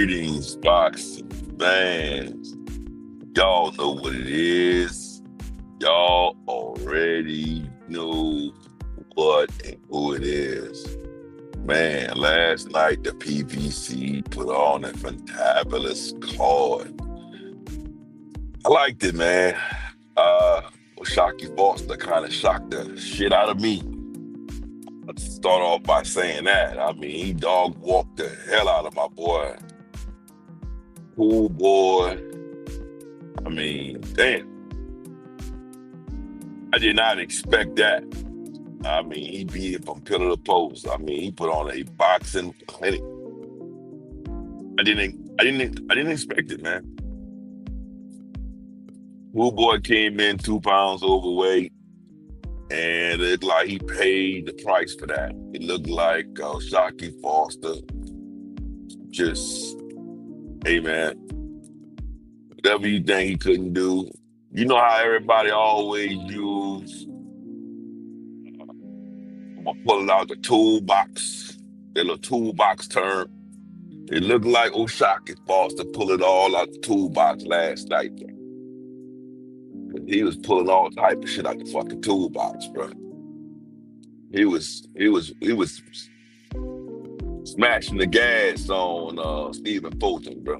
Greetings, boxing fans. Y'all know what it is. Y'all already know what and who it is. Man, last night the PBC put on a fantabulous card. I liked it, man. Shocky Foster kind of shocked the shit out of me. Let's start off by saying that. I mean, he dog walked the hell out of my boy. Cool boy. I mean, damn. I did not expect that. I mean, he beat it from pillar to post. I mean, he put on a boxing clinic. I didn't expect it, man. Cool boy came in 2 pounds overweight, and it looked like he paid the price for that. It looked like Shocky Foster just, hey man, whatever you think he couldn't do. You know how everybody always use, I'm gonna pull it out the toolbox, their little toolbox term. It looked like Shocky Foster pulled it all out the toolbox last night. He was pulling all type of shit out the fucking toolbox, bro. He was smashing the gas on Stephen Fulton, bro.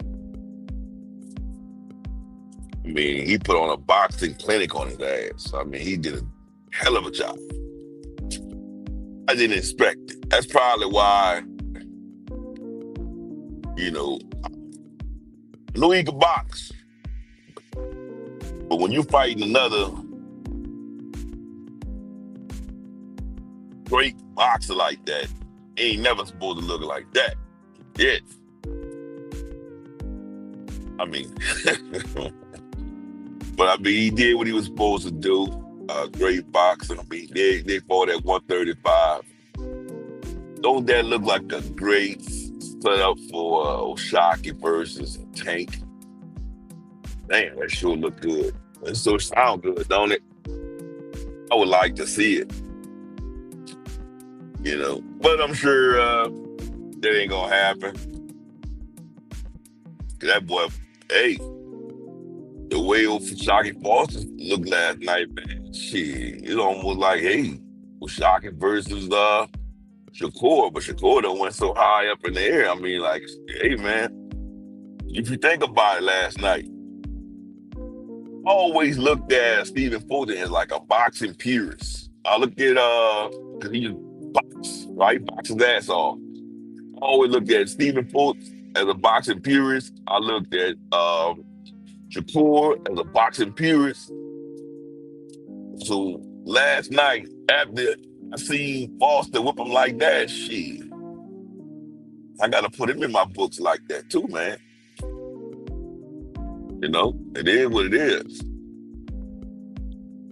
I mean, he put on a boxing clinic on his ass. I mean, he did a hell of a job. I didn't expect it. That's probably why, you know, I knew he could box. But when you're fighting another great boxer like that, he ain't never supposed to look like that. Yeah. I mean, but I mean, he did what he was supposed to do. Great boxing. I mean, they fought at 135. Don't that look like a great setup for Shocky versus Tank? Damn, that sure look good. It sure sound good, don't it? I would like to see it. You know, but I'm sure that ain't gonna happen. That boy, hey, the way Shocky Foster looked last night, man, shit, it's almost like, hey, Shocky versus Shakur, but Shakur done went so high up in the air. I mean, like, hey, man, if you think about it last night, I always looked at Stephen Fulton as like a boxing purist. I looked at, because he just boxes, right? Box his ass off. I always looked at Stephen Fulton as a boxing purist. I looked at Shakur as a boxing purist. So last night, after I seen Foster whip him like that, shit, I got to put him in my books like that too, man. You know, it is what it is.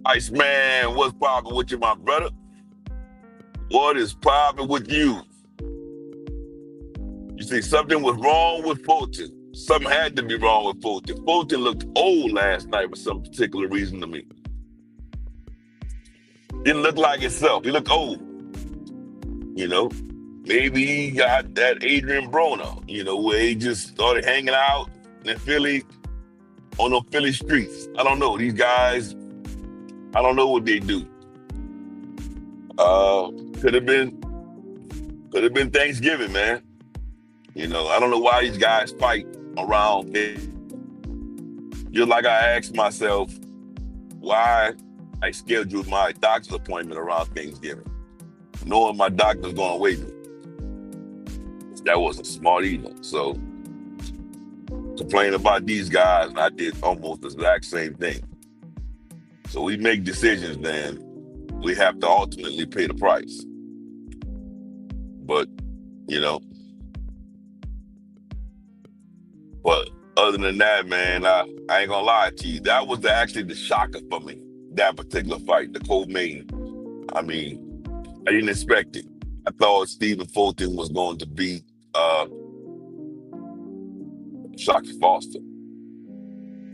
Iceman, what's poppin' with you, my brother? What is poppin' with you? You see, something was wrong with Fulton. Something had to be wrong with Fulton. Fulton looked old last night for some particular reason to me. Didn't look like himself. He looked old. You know, maybe he got that Adrian Broner, you know, where he just started hanging out in Philly, on the Philly streets. I don't know. These guys, I don't know what they do. Could have been Thanksgiving, man. You know, I don't know why these guys fight around it. Just like I asked myself why I scheduled my doctor's appointment around Thanksgiving, knowing my doctor's going to wait me. That wasn't smart either. So, complain about these guys, and I did almost the exact same thing. So we make decisions, then we have to ultimately pay the price. But, you know, but other than that, man, I ain't gonna lie to you. That was actually the shocker for me, that particular fight, the co-main. I mean, I didn't expect it. I thought Stephen Fulton was going to beat Shocky Foster.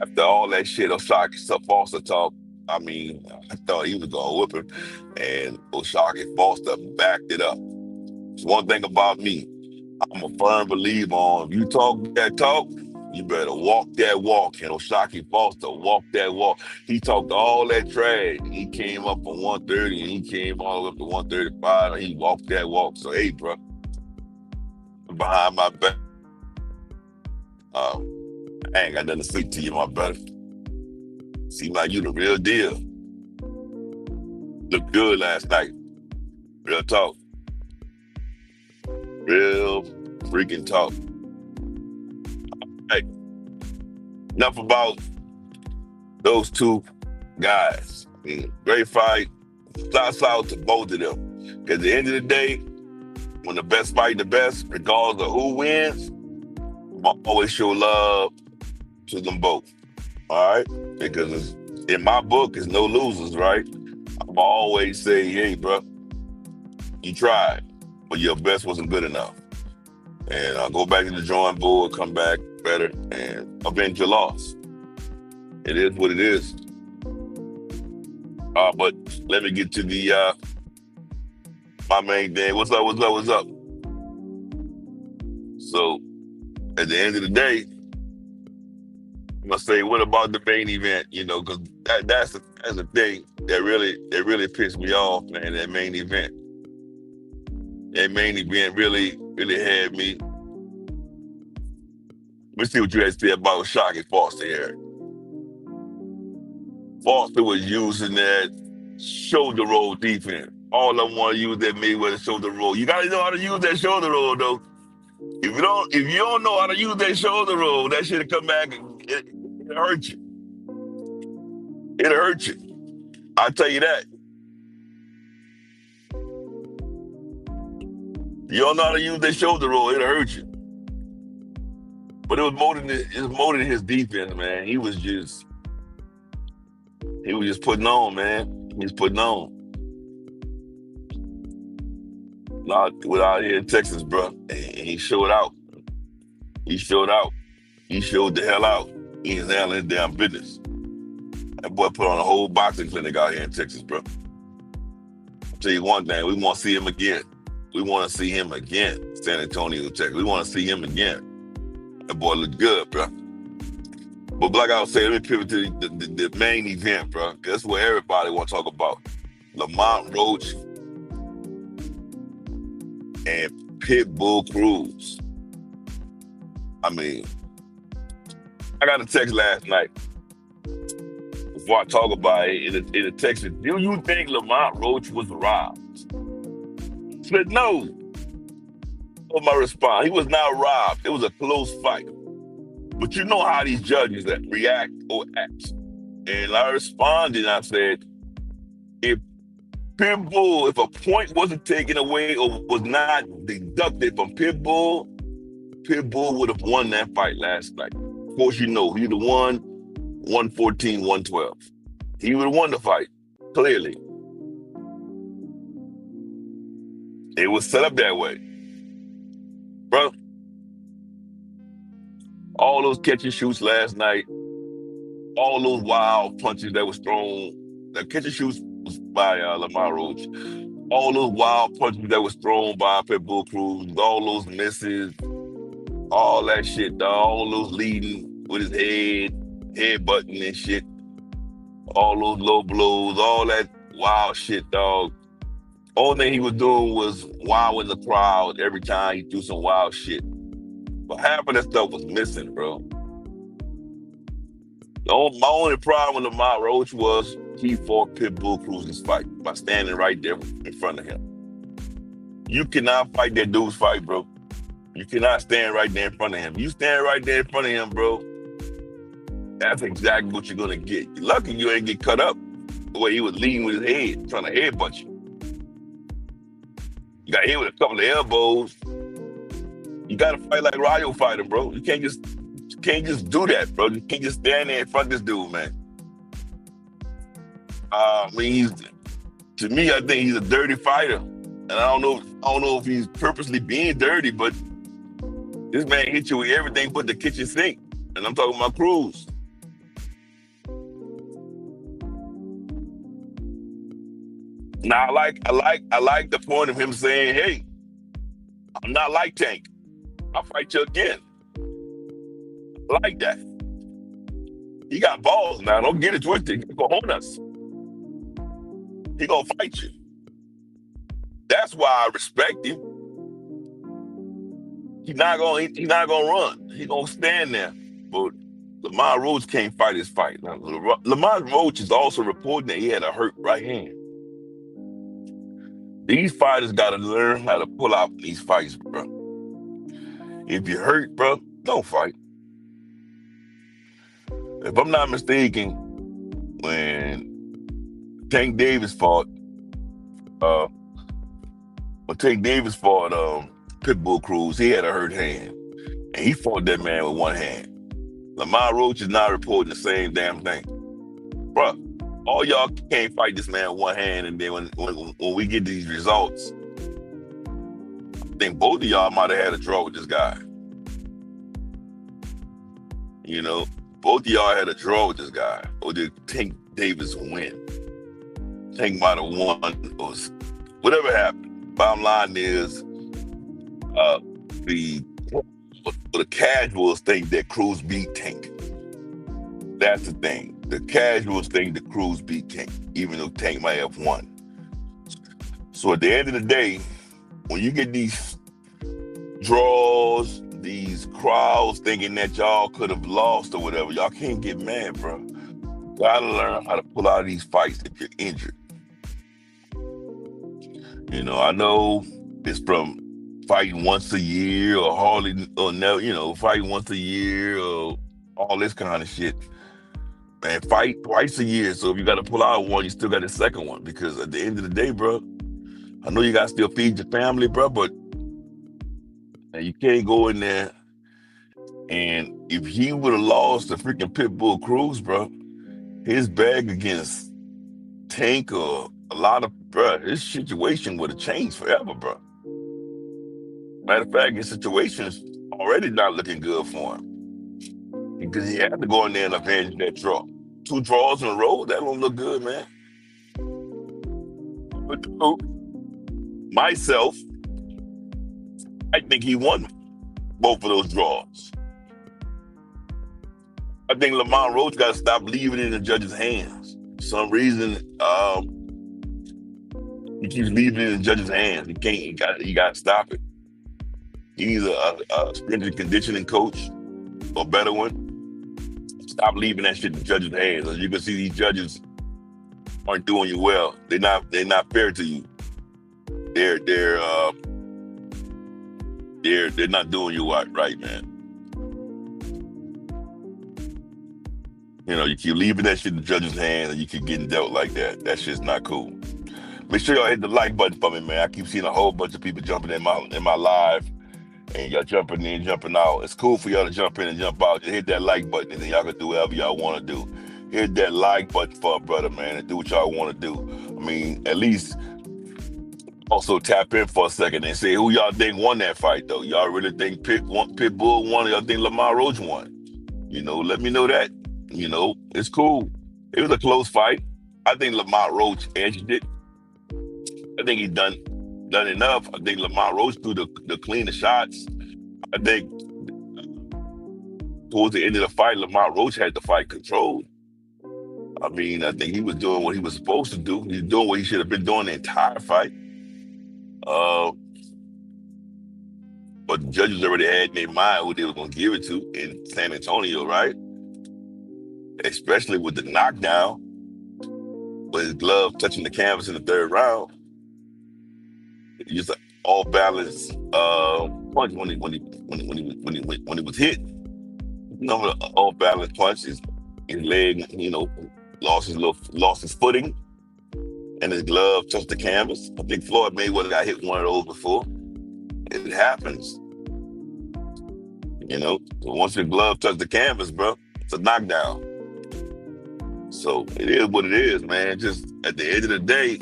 After all that shit Shocky Foster talk, I mean, I thought he was gonna whip him, and Shocky Foster backed it up. It's one thing about me. I'm a firm believer on if you talk that talk, you better walk that walk. And Oshaki Foster walk that walk. He talked all that trash. He came up from 130 and he came all the way up to 135 and he walked that walk. So hey, bro, behind my back, uh, I ain't got nothing to say to you, my brother. Seem like you the real deal. Looked good last night. Real talk. Real freaking talk. Hey, enough about those two guys. I mean, great fight. Shouts out to both of them. At the end of the day, when the best fight the best, regardless of who wins, I always show love to them both. All right? Because in my book, it's no losers, right? I always say, hey, bro, you tried, but your best wasn't good enough. And I'll go back to the drawing board, come back better, and avenge your loss. It is what it is. But let me get to the my main thing. What's up? What's up? What's up? So at the end of the day, I'm gonna say, what about the main event? You know, because that's the thing that really pissed me off, man. That main event really had me. Let's see what you had to say about Shockey Foster here. Foster was using that shoulder roll defense. All I want to use that Mayweather shoulder roll. You gotta know how to use that shoulder roll, though. If you don't know how to use that shoulder roll, that shit'll come back and it'll hurt you. It'll hurt you. I'll tell you that. You don't know how to use that shoulder roll, it'll hurt you. But it was more than his defense, man. He was just putting on, man. He was putting on. Without here in Texas, bro. And he showed out. He showed out. He showed the hell out. He ain't handling his damn business. That boy put on a whole boxing clinic out here in Texas, bro. I'll tell you one thing, we want to see him again. We want to see him again, San Antonio, Texas. We want to see him again. That boy looked good, bro. But like I was saying, let me pivot to the main event, bro. That's what everybody want to talk about. Lamont Roach and Pittbull Cruz. I mean, I got a text last night before I talk about it. In a text, do you think Lamont Roach was robbed? I said, no. Was my response. He was not robbed. It was a close fight. But you know how these judges that react or act. And I responded and I said, if a point wasn't taken away or was not deducted from Pittbull would have won that fight last night. Of course, you know, he'd have won 114, 112. He would have won the fight, clearly. It was set up that way. Bro, all those catch and shoots last night, all those wild punches that was thrown, the catch and shoots was by Lamont Roach, all those wild punches that was thrown by Pittbull Cruz, all those misses, all that shit, dog, all those leading with his head button and shit, all those low blows, all that wild shit, dog. Only thing he was doing was wowing the crowd every time he threw some wild shit. But half of that stuff was missing, bro. My only problem with Lamont Roach was he fought Pittbull Cruz's fight by standing right there in front of him. You cannot fight that dude's fight, bro. You cannot stand right there in front of him. You stand right there in front of him, bro, that's exactly what you're going to get. You're lucky you ain't get cut up the way he was leading with his head, trying to headbutt you. You got hit with a couple of elbows. You got to fight like Rayo fighting, bro. You can't just do that, bro. You can't just stand there in front of this dude, man. I mean, to me, I think he's a dirty fighter, and I don't know if he's purposely being dirty, but this man hit you with everything but the kitchen sink, and I'm talking about Cruz. Now, I like the point of him saying, "Hey, I'm not like Tank. I'll fight you again. I like that. He got balls now. Don't get it twisted. He gonna own us. He gonna fight you. That's why I respect him. He not gonna run. He gonna stand there. But Lamont Roach can't fight his fight. Now, Lamont Roach is also reporting that he had a hurt right hand. These fighters gotta learn how to pull out these fights, bro. If you're hurt, bro, don't fight. If I'm not mistaken, when Tank Davis fought, uh, when Tank Davis fought Pittbull Cruz, he had a hurt hand, and he fought that man with one hand. Lamont Roach is not reporting the same damn thing, bro. All y'all can't fight this man with one hand, and then when we get these results, I think both of y'all might have had a draw with this guy. You know, both of y'all had a draw with this guy, or did Tank Davis win? Tank might have won, or whatever happened. Bottom line is, the casuals think that Cruz beat Tank. That's the thing. The casuals think that Cruz beat Tank, even though Tank might have won. So at the end of the day, when you get these draws, these crowds thinking that y'all could have lost or whatever, y'all can't get mad, bro. You gotta learn how to pull out of these fights if you're injured. You know, I know it's from fighting once a year or hardly, or never, fighting once a year or all this kind of shit. Man, fight twice a year. So if you got to pull out one, you still got the second one. Because at the end of the day, bro, I know you got to still feed your family, bro, but man, you can't go in there. And if he would have lost the freaking Pittbull Cruz, bro, his bag against Tank or a lot of, bro, his situation would have changed forever, bro. Matter of fact, his situation is already not looking good for him. Because he had to go in there and avenge that draw. 2 draws in a row, that don't look good, man. But myself, I think he won both of those draws. I think Lamont Roach got to stop leaving it in the judge's hands. For some reason, he keeps leaving it in the judge's hands. He can't. He got to stop it. He needs a strength and conditioning coach, or better one. Stop leaving that shit in the judge's hands. As you can see, these judges aren't doing you well. They're not fair to you. They're not doing you right, man. You know, you keep leaving that shit in the judge's hands and you keep getting dealt like that. That shit's not cool. Make sure y'all hit the like button for me, man. I keep seeing a whole bunch of people jumping in my live, and y'all jumping in, jumping out. It's cool for y'all to jump in and jump out. Just hit that like button, and then y'all can do whatever y'all want to do. Hit that like button for a brother, man, and do what y'all want to do. I mean, at least also tap in for a second and say who y'all think won that fight, though. Y'all really think Pitbull won, or y'all think Lamont Roach won? You know, let me know that. You know, it's cool. It was a close fight. I think Lamont Roach edged it. I think he done enough. I think Lamont Roach threw the cleaner shots. I think towards the end of the fight, Lamont Roach had the fight controlled. I mean, I think he was doing what he was supposed to do. He was doing what he should have been doing the entire fight. But the judges already had in their mind who they were going to give it to in San Antonio, right? Especially with the knockdown, with his glove touching the canvas in the 3rd round. Just an off balance punch when he was hit. Off balance punch, his leg, lost his footing, and his glove touched the canvas. I think Floyd Mayweather got hit one of those before. It happens. So once your glove touched the canvas, bro, it's a knockdown. So it is what it is, man. Just at the end of the day,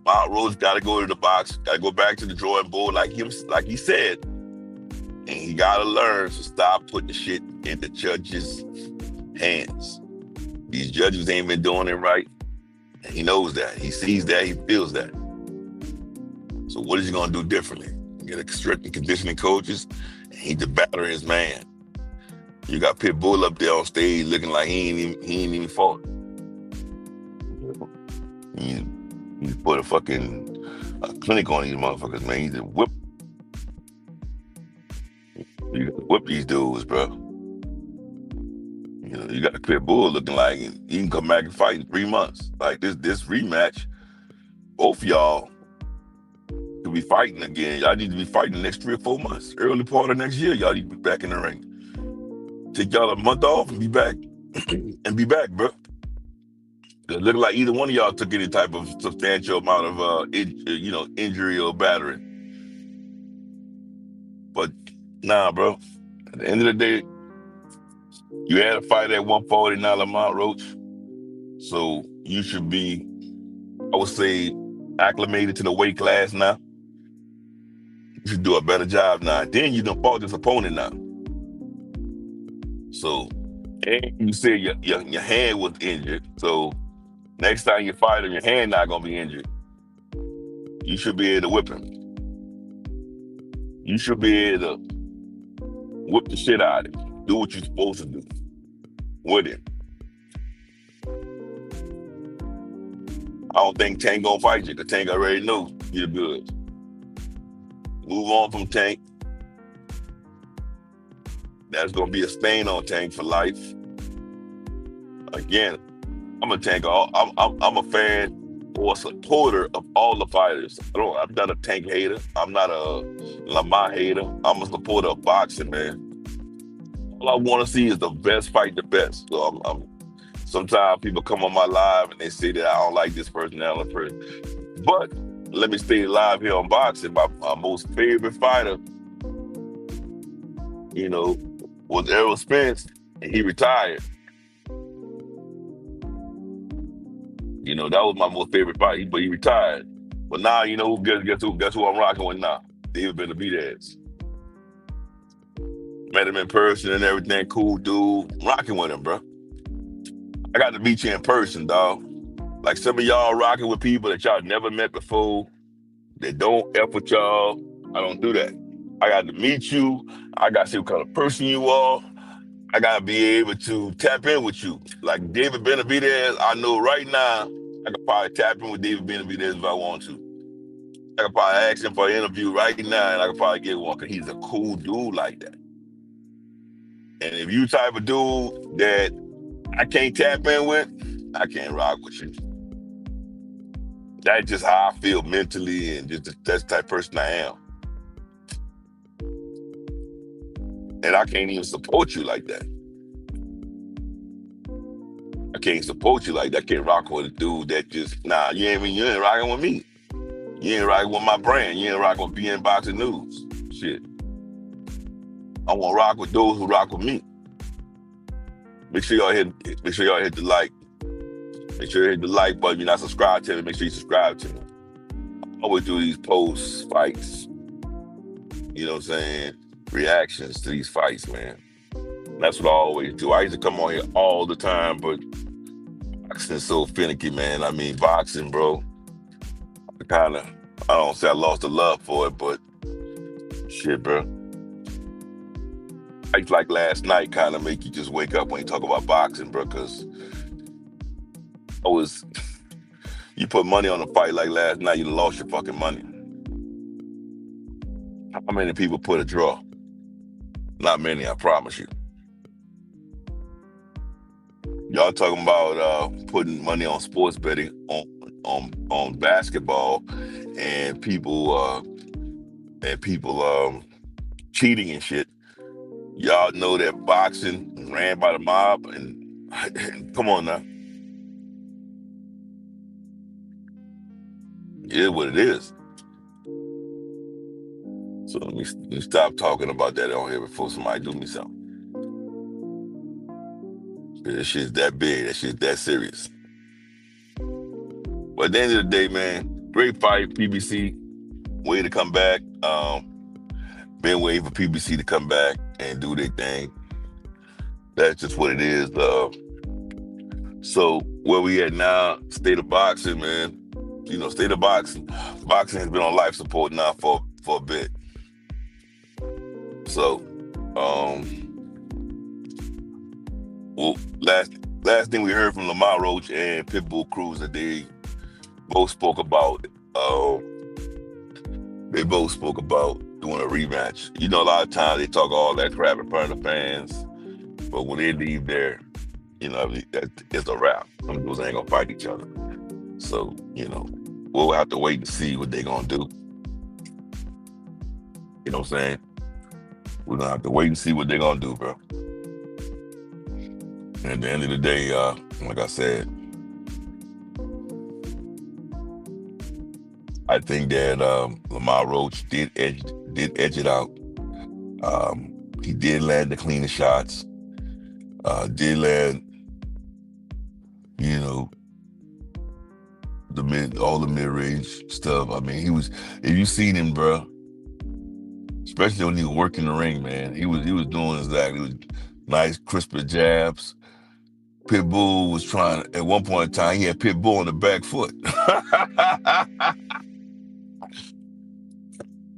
Lamont Roach got to go to the box, got to go back to the drawing board, like he said, and he got to learn to stop putting the shit in the judges' hands. These judges ain't been doing it right, and he knows that. He sees that. He feels that. So what is he gonna do differently? Get a strength and conditioning coaches, and he's the battering his man. You got Pitbull up there on stage looking like he ain't even fought. He, he put a fucking clinic on these motherfuckers, man. He just whip these dudes, bro. You know, you got Pitbull looking like he can come back and fight in 3 months. Like this rematch, both y'all could be fighting again. Y'all need to be fighting the next 3 or 4 months. Early part of next year, y'all need to be back in the ring. Take y'all a month off and be back, bro. It looked like either one of y'all took any type of substantial amount of injury or battering. But nah, bro. At the end of the day, you had a fight at 140 now, Lamont Roach. So you should be, I would say, acclimated to the weight class now. You should do a better job now. Then you done fought this opponent now. So, and you said your hand was injured. So next time you fight him, your hand not gonna be injured. You should be able to whip him. You should be able to whip the shit out of him. Do what you're supposed to do with him. I don't think Tank gonna fight you, because Tank already knows you're good. Move on from Tank. That's gonna be a stain on Tank for life. Again, I'm a Tank. I'm a fan or a supporter of all the fighters. I'm not a Tank hater. I'm not a Lamont hater. I'm a supporter of boxing, man. All I want to see is the best fight the best. So sometimes people come on my live and they say that I don't like this person, that other person. But let me stay live here on boxing. My most favorite fighter, was Errol Spence, and he retired. That was my most favorite fight, but he retired. But now, guess who I'm rocking with now? David Benavidez. Met him in person and everything, cool dude. I'm rocking with him, bro. I got to meet you in person, dog. Like some of y'all rocking with people that y'all never met before, that don't F with y'all. I don't do that. I got to meet you. I got to see what kind of person you are. I got to be able to tap in with you. Like David Benavidez, I know right now, I could probably tap in with David Benavidez if I want to. I could probably ask him for an interview right now, and I could probably get one, because he's a cool dude like that. And if you type of dude that I can't tap in with, I can't rock with you. That's just how I feel mentally, and just that's the type of person I am. And I can't even support you like that. I can't support you like that. I can't rock with a dude that just, you ain't rocking with me. You ain't rocking with my brand. You ain't rocking with BN Boxing News. Shit. I want to rock with those who rock with me. Make sure y'all hit the like. Make sure you hit the like button. If you're not subscribed to me, make sure you subscribe to me. I always do these post fights. You know what I'm saying? Reactions to these fights, man. That's what I always do. I used to come on here all the time, but boxing's so finicky, man. I mean, boxing, bro. I don't say I lost the love for it, but shit, bro. Fights like last night kind of make you just wake up when you talk about boxing, bro, because you put money on a fight like last night, you lost your fucking money. How many people put a draw? Not many, I promise you. Y'all talking about putting money on sports betting on basketball, and people cheating and shit. Y'all know that boxing ran by the mob, and come on now. It is what it is. So let me stop talking about that on here before somebody do me something. That shit's that big. That shit's that serious. But at the end of the day, man, great fight, PBC. Way to come back. Been waiting for PBC to come back and do their thing. That's just what it is. So where we at now, state of boxing, man. state of boxing. Boxing has been on life support now for a bit. So, well, last thing we heard from Lamont Roach and Pittbull Cruz that both spoke about. Um, they both spoke about doing a rematch. A lot of times they talk all that crap in front of the fans, but when they leave there, it's a wrap. Some dudes ain't gonna fight each other. So, we'll have to wait and see what they're gonna do. You know what I'm saying? We're gonna have to wait and see what they're gonna do, bro. And at the end of the day, like I said, I think that Lamar Roach did edge it out. He did land the cleaner shots. Did land, you know, all the mid range stuff. I mean, if you seen him, bro, especially when he was working the ring, man, he was doing exactly. It was nice, crisper jabs. Pitbull was trying, at one point in time, he had Pitbull on the back foot. How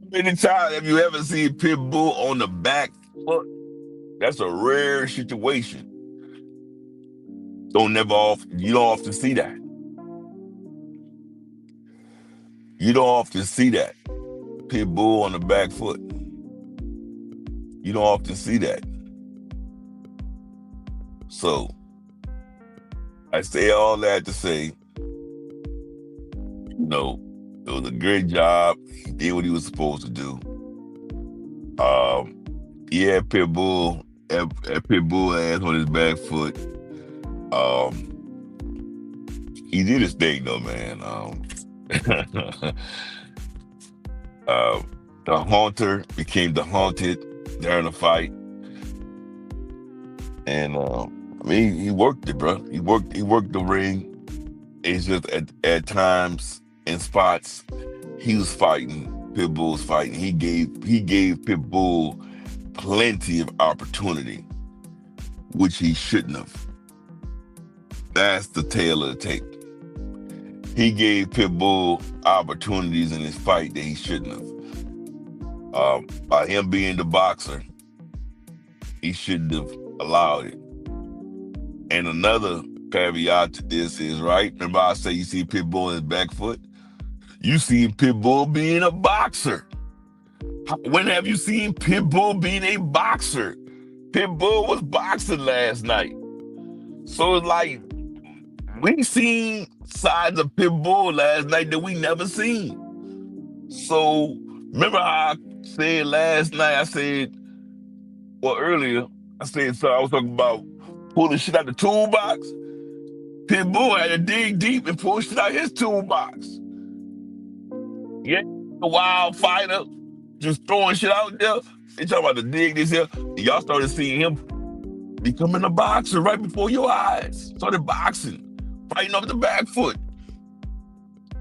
many times have you ever seen Pitbull on the back foot? That's a rare situation. You don't often see that. You don't often see that. Pitbull on the back foot. You don't often see that. So, I say all that to say, it was a great job. He did what he was supposed to do. Yeah, Pitbull ass on his back foot. He did his thing though, man. The Haunter became the Haunted during the fight, and he worked it, bro. He worked the ring. It's just at times in spots he was fighting. Pitbull was fighting. He gave Pitbull plenty of opportunity, which he shouldn't have. That's the tail of the tape. He gave Pitbull opportunities in his fight that he shouldn't have. By him being the boxer, he shouldn't have allowed it. And another caveat to this is, right? Remember I say you see Pitbull on his back foot? You see Pitbull being a boxer. When have you seen Pitbull being a boxer? Pitbull was boxing last night. So it's like, we seen sides of Pitbull last night that we never seen. So remember how I said last night, earlier, so I was talking about pulling shit out the toolbox. Pitbull had to dig deep and pull shit out his toolbox. Yeah, a wild fighter, just throwing shit out there. They talking about to dig this here. Y'all started seeing him becoming a boxer right before your eyes. Started boxing, fighting off the back foot.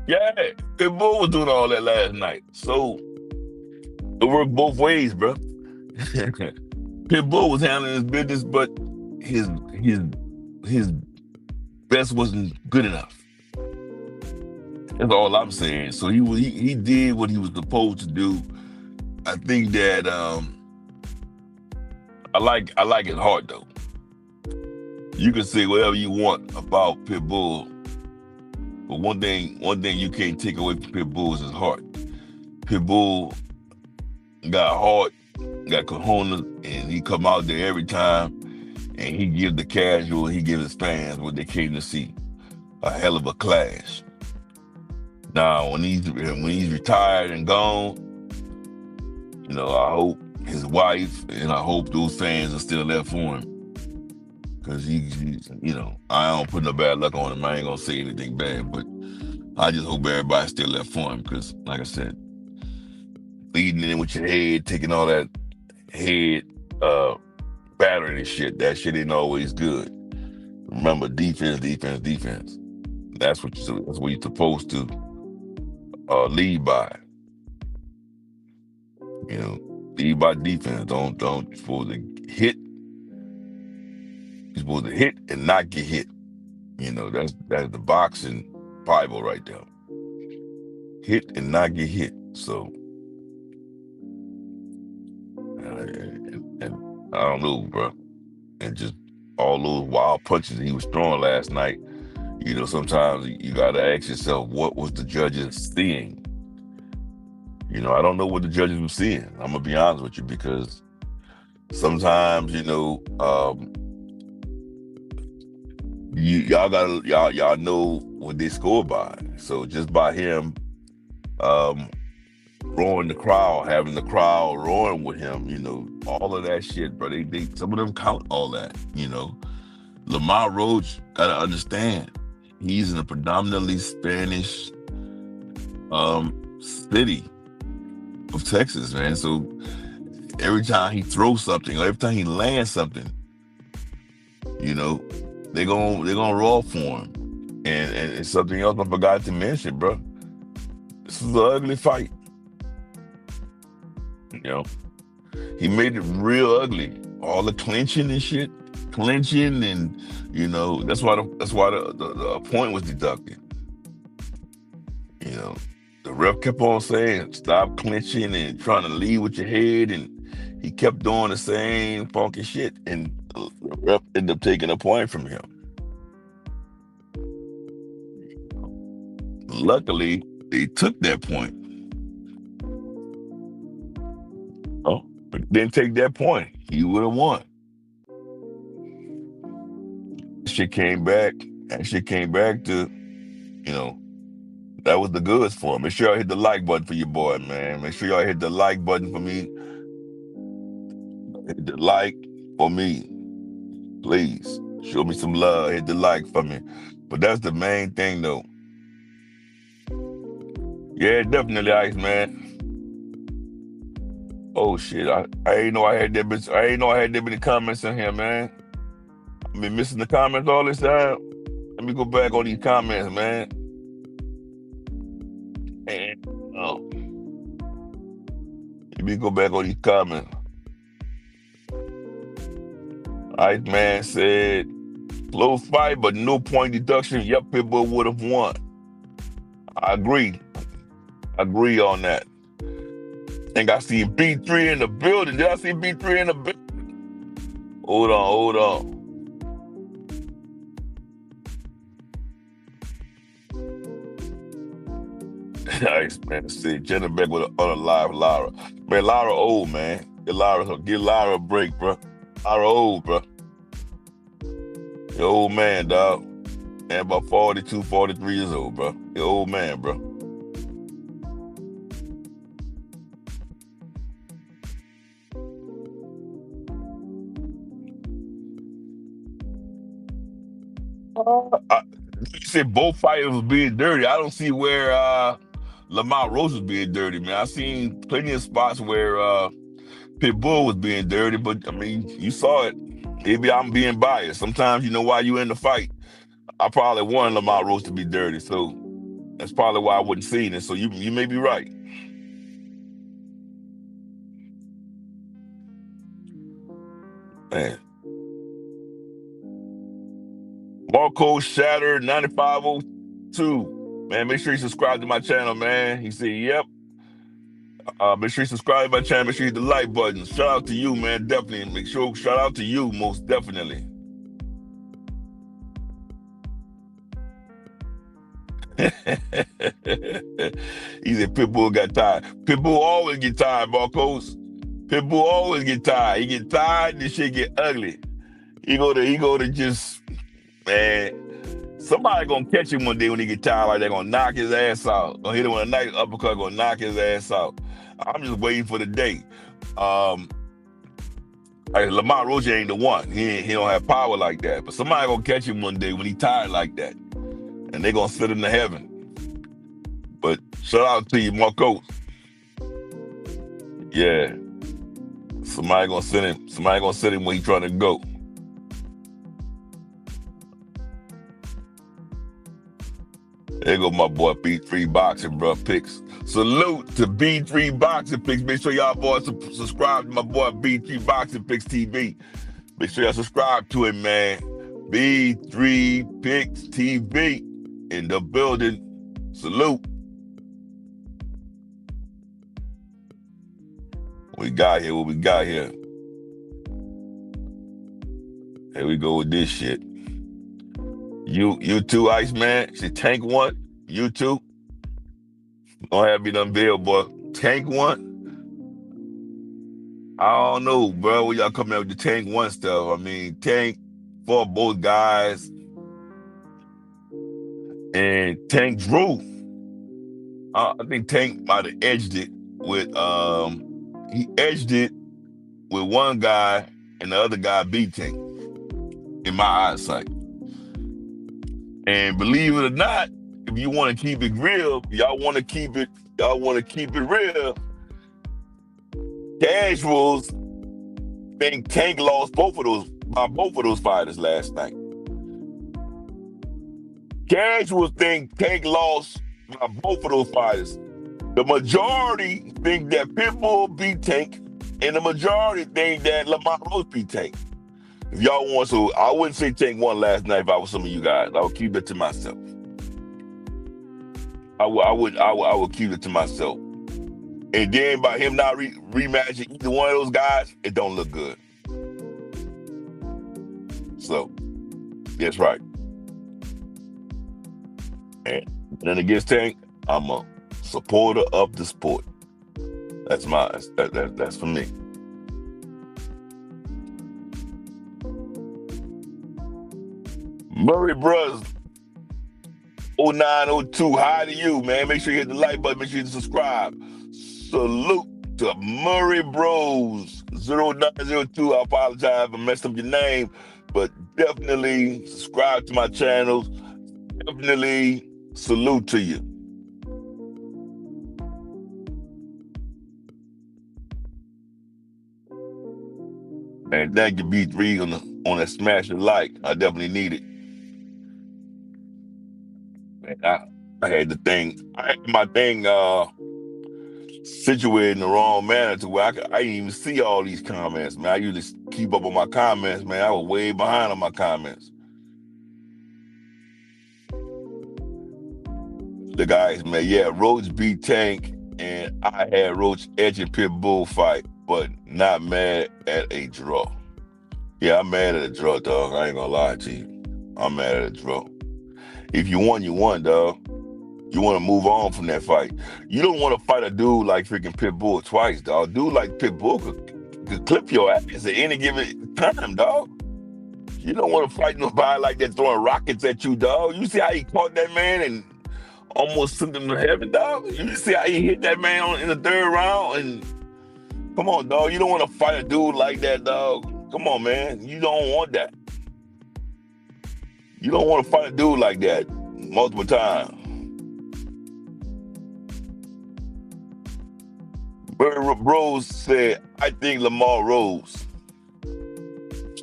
Yeah, Pitbull was doing all that last night. So it worked both ways, bro. Pitbull was handling his business, but his best wasn't good enough. That's all I'm saying. So he did what he was supposed to do. I think that I like his heart though. You can say whatever you want about Pitbull, but one thing you can't take away from Pitbull is his heart. Pitbull got heart, got cojones, and he come out there every time, and he gives the casual, he gives his fans what they came to see, a hell of a clash. Now, when he's retired and gone, I hope his wife and I hope those fans are still there for him, because I don't put no bad luck on him. I ain't gonna say anything bad, but I just hope everybody's still there for him, because, like I said, leading in with your head, taking all that head battering and shit, that shit ain't always good. Remember, defense. That's what you're supposed to lead by. Lead by defense. Don't you're supposed to hit. You're supposed to hit and not get hit. That's the boxing Bible right there. hit and not get hit. So, and I don't know, bro. And just all those wild punches he was throwing last night. You know, sometimes you got to ask yourself, what was the judges seeing? You know, I don't know what the judges were seeing. I'm gonna be honest with you, because sometimes, you know, y'all know what they score by. So just by him roaring the crowd, having the crowd roaring with him, you know, all of that shit, bro. They some of them count all that, you know. Lamont Roach, gotta understand, he's in a predominantly Spanish city of Texas, man. So every time he throws something, or every time he lands something, you know, they're gonna roar for him. And something else I forgot to mention, bro. This was an ugly fight. You know, he made it real ugly. All the clinching and shit, clinching, and you know that's why the point was deducted. You know, the ref kept on saying, "Stop clinching and trying to lead with your head," and he kept doing the same funky shit, and the ref ended up taking a point from him. Luckily, they took that point. Oh, but didn't take that point, he would have won. Shit came back. That shit came back to, you know, that was the goods for him. Make sure y'all hit the like button for your boy, man. Make sure y'all hit the like button for me. Hit the like for me, please. Show me some love. Hit the like for me. But that's the main thing, though. Yeah, definitely, Ice, man. Oh shit, I ain't know I had that bitch. I ain't know I had that many comments in here, man. I've been missing the comments all this time. Let me go back on these comments, man. And, oh, let me go back on these comments. Ice Man said, close fight, but no point deduction. Yep, Pittbull would have won. I agree. I agree on that. Think I see B3 in the building. Did I see B3 in the building? Hold on. Nice, man. See, Jenna back with on a live Lara. Man, Lara old, man. Get Lara a break, bro. Lara old, bro. You old man, dog. Man, about 42, 43 years old, bro. You old man, bro. You said both fighters was being dirty. I don't see where Lamont Roach was being dirty, man. I seen plenty of spots where Pittbull was being dirty, but I mean, you saw it. Maybe I'm being biased. Sometimes, you know, while you in the fight, I probably wanted Lamont Roach to be dirty, so that's probably why I wasn't seeing it. So you may be right. Man. Marco Shatter 9502. Man, make sure you subscribe to my channel, man. He said, yep. Make sure you subscribe to my channel. Make sure you hit the like button. Shout out to you, man. Definitely. Shout out to you, most definitely. He said Pittbull got tired. Pittbull always get tired, Marcos. Pittbull always get tired. He get tired, this shit get ugly. He go to just, man, somebody gonna catch him one day when he get tired like they're gonna knock his ass out. Gonna hit him with a nice uppercut, gonna knock his ass out. I'm just waiting for the day. Lamont Roach ain't the one. He don't have power like that. But somebody gonna catch him one day when he tired like that. And they gonna send him to heaven. But shout out to you, Marcos. Yeah. Somebody gonna send him when he trying to go. There go my boy B3 Boxing, bro. Picks. Salute to B3 Boxing Picks. Make sure y'all boys subscribe to my boy B3 Boxing Picks TV. Make sure y'all subscribe to him, man. B3 Picks TV in the building. Salute. We got here. What we got here? Here we go with this shit. You too, Iceman. She tank one. You too. Don't have me done bill, boy. Tank one. I don't know, bro. Where y'all coming out with the tank one stuff? I mean, tank for both guys, and Tank drew. I think Tank might have edged it with he edged it with one guy, and the other guy beat Tank in my eyesight. And believe it or not, if you want to keep it real, y'all want to keep it real. Casuals think Tank lost both of those fighters last night. Casuals think Tank lost by both of those fighters. The majority think that Pittbull beat Tank, and the majority think that Lamont Roach beat Tank. If y'all want, so I wouldn't say Tank won last night if I was some of you guys. I would keep it to myself. I would keep it to myself. And then by him not rematching either one of those guys, it don't look good. So, that's right. And then against Tank, I'm a supporter of the sport. That's that's for me. Murray Bros 0902, hi to you, man. Make sure you hit the like button, make sure you subscribe. Salute to Murray Bros 0902. I apologize if I messed up your name, but definitely subscribe to my channels. Definitely salute to you. And thank you, B3, on that smash and like. I definitely need it. Man, I had my thing situated in the wrong manner to where I didn't even see all these comments, man. I usually keep up on my comments, man. I was way behind on my comments. The guys, man, yeah, Roach beat Tank, and I had Roach edging Pittbull fight, but not mad at a draw. Yeah, I'm mad at a draw, dog. I ain't gonna lie to you. I'm mad at a draw. If you won, you won, dog. You want to move on from that fight. You don't want to fight a dude like freaking Pittbull twice, dog. Dude like Pittbull could clip your ass at any given time, dog. You don't want to fight nobody like that throwing rockets at you, dog. You see how he caught that man and almost sent him to heaven, dog? You see how he hit that man in the third round? And come on, dog. You don't want to fight a dude like that, dog. Come on, man. You don't want that. You don't want to fight a dude like that multiple times. Rose said, I think Lamont Rose.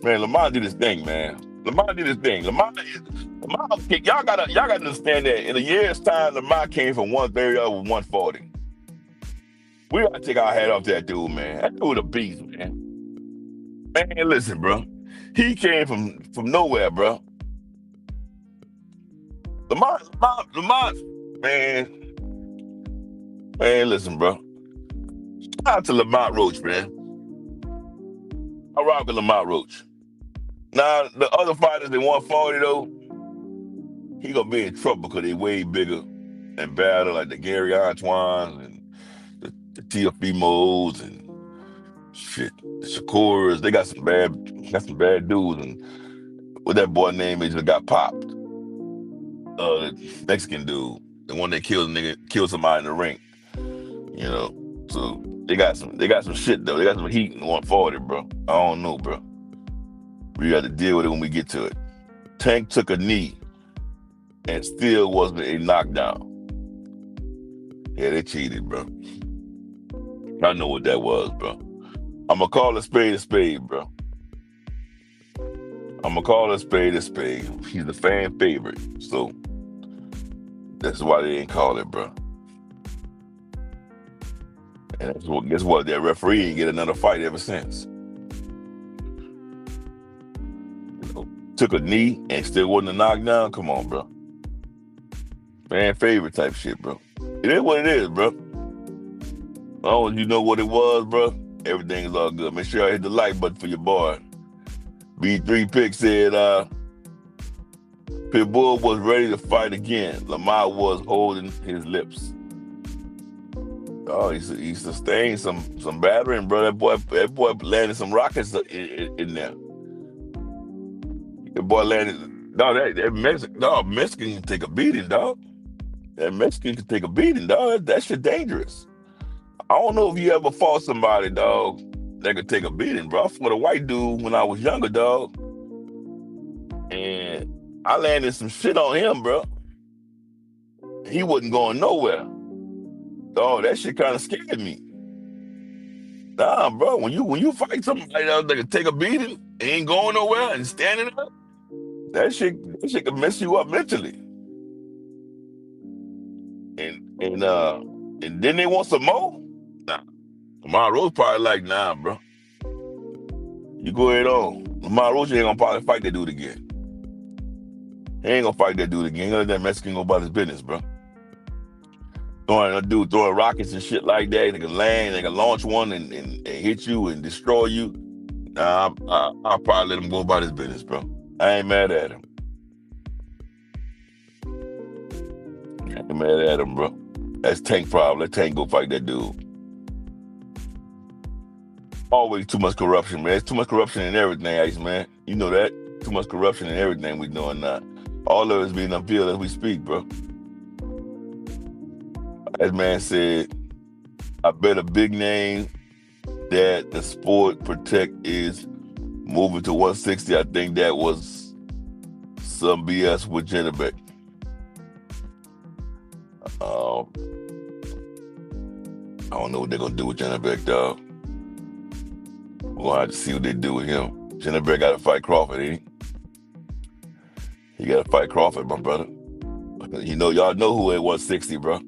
Man, Lamont did his thing, man. Lamont did his thing. Lamont, y'all gotta understand that in a year's time, Lamont came from 130 over 140. We gotta take our hat off to that dude, man. That dude a beast, man. Man, listen, bro. He came from nowhere, bro. Lamont, man, listen, bro. Shout out to Lamont Roach, man. I rock with Lamont Roach. Now, the other fighters in 140, though, he gonna be in trouble because they way bigger and badder, like the Gary Antoines and the Teofimos and shit, the Shakuras. They got some bad dudes, and what that boy name is that got popped. The Mexican dude, the one that killed somebody in the ring. You know, so they got some shit though. They got some heat in 140, bro. I don't know, bro. We got to deal with it when we get to it. Tank took a knee and still wasn't a knockdown. Yeah, they cheated, bro. I know what that was, bro. I'm gonna call a spade, bro. I'm gonna call a spade. He's the fan favorite, so that's why they didn't call it, bro. And guess what? That referee didn't get another fight ever since. You know, took a knee and still wasn't a knockdown. Come on, bro. Fan favorite type shit, bro. It is what it is, bro. As long as you know what it was, bro. Everything is all good. Make sure I hit the like button for your boy. B3 Pick said, Pittbull was ready to fight again. Lamont was holding his lips. Oh, he sustained some battering, bro. That boy landed some rockets in there. The boy landed. No, Mexican can take a beating, dog. That Mexican can take a beating, dog. That shit dangerous. I don't know if you ever fought somebody, dog, that could take a beating, bro. I fought a white dude when I was younger, dog, and I landed some shit on him, bro. He wasn't going nowhere. Dog, that shit kind of scared me. Nah, bro, when you fight somebody else that can take a beating, ain't going nowhere and standing up, that shit can mess you up mentally. And then they want some more. Nah, Lamont Roach probably like, nah, bro. You go ahead on. Lamont Roach ain't gonna probably fight that dude again. He ain't gonna fight that dude again. He gonna let that Mexican go about his business, bro. Throwing rockets and shit like that. They can land, they can launch one and hit you and destroy you. Nah, I'll probably let him go about his business, bro. I ain't mad at him. I ain't mad at him, bro. That's Tank problem. Let Tank go fight that dude. Always too much corruption, man. There's too much corruption in everything, Ice, man. You know that? Too much corruption in everything we doing now. All of it's being unpeeled as we speak, bro. As man said, I bet a big name that the sport protect is moving to 160. I think that was some BS with Jennebeck. I don't know what they're gonna do with Jennebeck, dog. We're gonna have to see what they do with him. Jennebeck got to fight Crawford, ain't he? He got to fight Crawford, my brother. You know, y'all know who at 160, bro.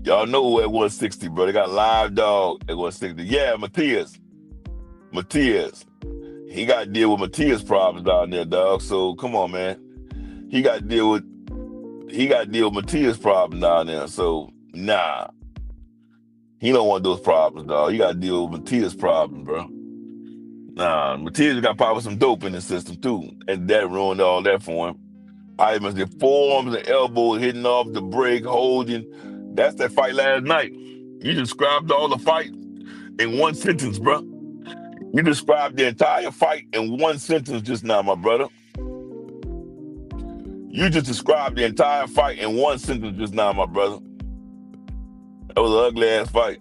Y'all know who at 160, bro. They got live dog at 160. Yeah, Matias. He got to deal with Matias' problems down there, dog. So come on, man. He got to deal with Matias' problems down there. So nah. He don't want those problems, dog. You got to deal with Matias' problems, bro. Nah, Matias got probably some dope in the system too. And that ruined all that for him. I must have forearms and elbows hitting off the break, holding. That's that fight last night. You described all the fight in one sentence, bro. You described the entire fight in one sentence just now, my brother. You just described the entire fight in one sentence just now, my brother. That was an ugly ass fight.